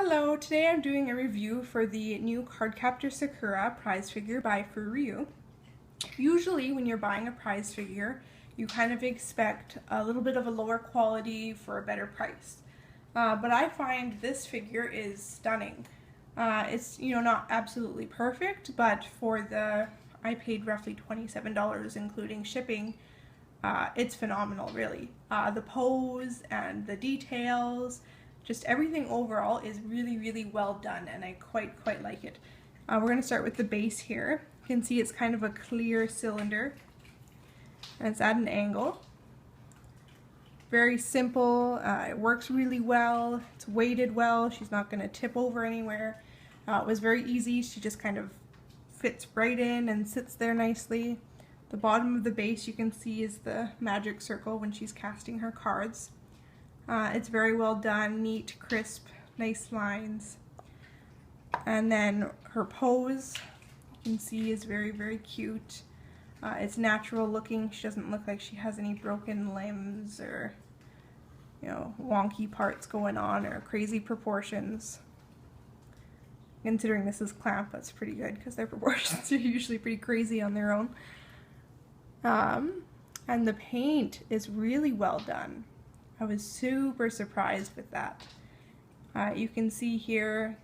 Hello, today I'm doing a review for the new Cardcaptor Sakura prize figure by FuRyu. Usually when you're buying a prize figure, you kind of expect a little bit of a lower quality for a better price. But I find this figure is stunning. It's not absolutely perfect, but I paid roughly $27 including shipping. It's phenomenal, really. The pose and the details, just everything overall is really well done, and I quite like it. We're going to start with the base here. You can see it's kind of a clear cylinder and it's at an angle. Very simple. It works really well. It's weighted well. She's not going to tip over anywhere. It was very easy. She just kind of fits right in and sits there nicely. The bottom of the base you can see is the magic circle when she's casting her cards. It's very well done, neat, crisp, nice lines. And then her pose, you can see, is very cute. It's natural looking. She doesn't look like she has any broken limbs or wonky parts going on or crazy proportions. Considering this is clamp, that's pretty good because their proportions are usually pretty crazy on their own. And the paint is really well done. I was super surprised with that. You can see here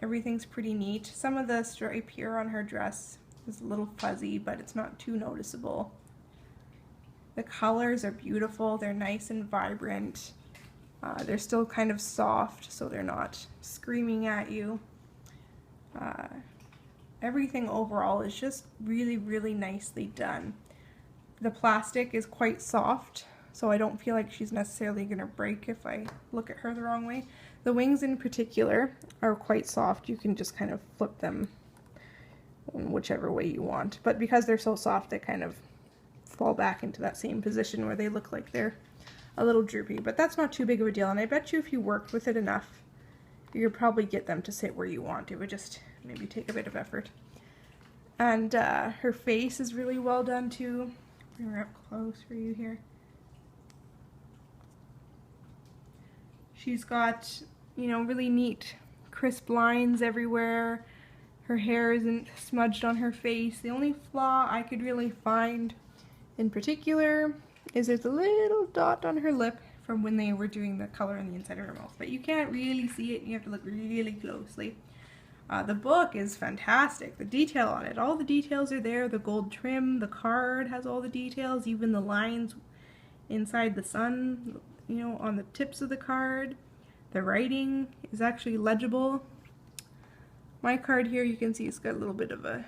everything's pretty neat. Some of the stripe here on her dress is a little fuzzy, but it's not too noticeable. The colors are beautiful. They're nice and vibrant. They're still kind of soft, so they're not screaming at you. Everything overall is just really nicely done. The plastic is quite soft, so I don't feel like she's necessarily going to break if I look at her the wrong way. The wings in particular are quite soft. You can just kind of flip them in whichever way you want. But because they're so soft, they kind of fall back into that same position where they look like they're a little droopy. But that's not too big of a deal, and I bet you if you worked with it enough, you could probably get them to sit where you want. It would just maybe take a bit of effort. And her face is really well done too. Bring her up close for you here. She's got, really neat, crisp lines everywhere. Her hair isn't smudged on her face. The only flaw I could really find in particular is there's a little dot on her lip from when they were doing the color on the inside of her mouth. But you can't really see it. You have to look really closely. The book is fantastic. The detail on it, all the details are there. The gold trim, the card has all the details, even the lines inside the sun, on the tips of the card. The writing is actually legible. My card here, you can see it's got a little bit of a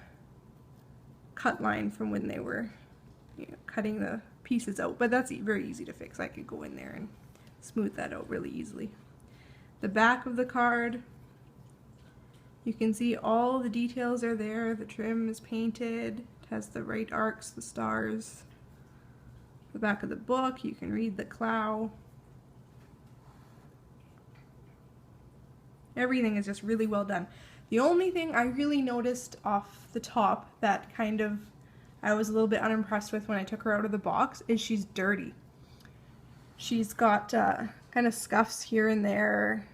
cut line from when they were cutting the pieces out, but that's very easy to fix. I could go in there and smooth that out really easily. The back of the card, you can see all the details are there. The trim is painted. It has the right arcs, the stars. The back of the book, you can read the clow. Everything is just really well done. The only thing I really noticed off the top that I was a little bit unimpressed with when I took her out of the box is she's dirty. She's got kind of scuffs here and there.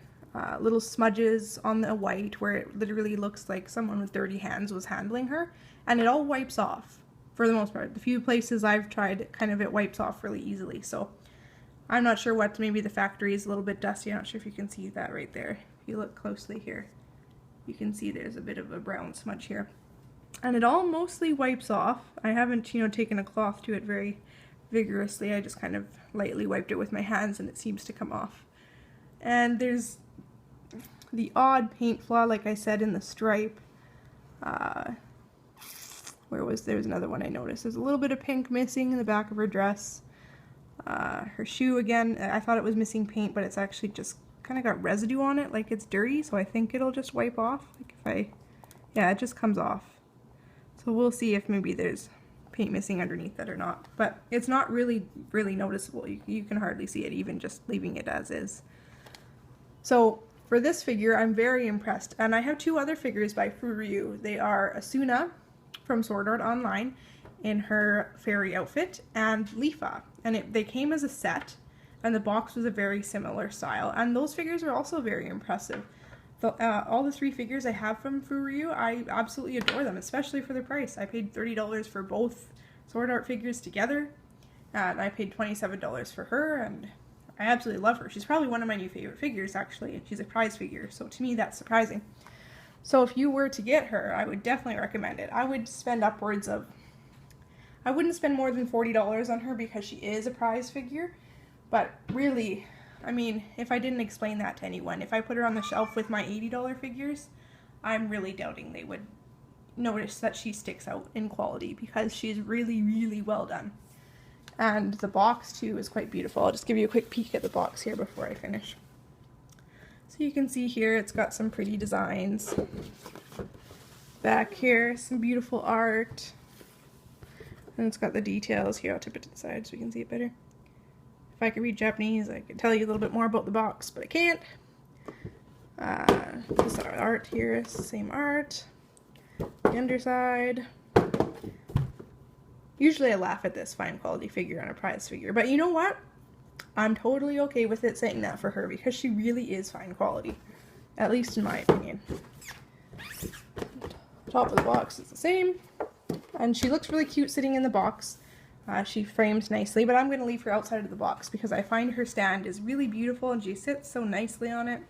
Little smudges on the white where it literally looks like someone with dirty hands was handling her, and it all wipes off for the most part. The few places I've tried, it wipes off really easily, so I'm not sure what. Maybe the factory is a little bit dusty. I'm not sure if you can see that right there. If you look closely here, you can see there's a bit of a brown smudge here, and it all mostly wipes off. I haven't taken a cloth to it very vigorously. I just kind of lightly wiped it with my hands and it seems to come off. And there's the odd paint flaw, like I said, in the stripe. There's another one I noticed. There's a little bit of pink missing in the back of her dress. Her shoe, again, I thought it was missing paint, but it's actually just kind of got residue on it, like it's dirty, so I think it'll just wipe off. Yeah, it just comes off. So we'll see if maybe there's paint missing underneath that or not. But it's not really noticeable. You can hardly see it, even just leaving it as is. So for this figure, I'm very impressed. And I have two other figures by FuRyu. They are Asuna from Sword Art Online in her fairy outfit, and Lifa. And they came as a set, and the box was a very similar style. And those figures are also very impressive. All the 3 figures I have from FuRyu, I absolutely adore them, especially for the price. I paid $30 for both sword art figures together, and I paid $27 for her, and I absolutely love her. She's probably one of my new favorite figures, actually, and she's a prize figure, so to me that's surprising. So if you were to get her, I would definitely recommend it. I would spend upwards of, I wouldn't spend more than $40 on her because she is a prize figure, but really, I mean, if I didn't explain that to anyone, if I put her on the shelf with my $80 figures, I'm really doubting they would notice that she sticks out in quality because she's really, really well done. And the box too is quite beautiful. I'll just give you a quick peek at the box here before I finish. So you can see here it's got some pretty designs. Back here, some beautiful art. And it's got the details here. I'll tip it to the side so you can see it better. If I could read Japanese, I could tell you a little bit more about the box, but I can't. This art here is the same art. The underside. Usually I laugh at this fine quality figure on a prize figure, but you know what? I'm totally okay with it saying that for her because she really is fine quality, at least in my opinion. Top of the box is the same, and she looks really cute sitting in the box. She frames nicely, but I'm going to leave her outside of the box because I find her stand is really beautiful and she sits so nicely on it.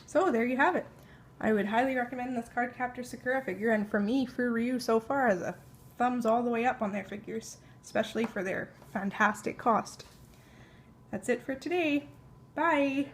So there you have it. I would highly recommend this Cardcaptor Sakura figure, and for me, FuRyu so far has a thumbs all the way up on their figures, especially for their fantastic cost. That's it for today. Bye!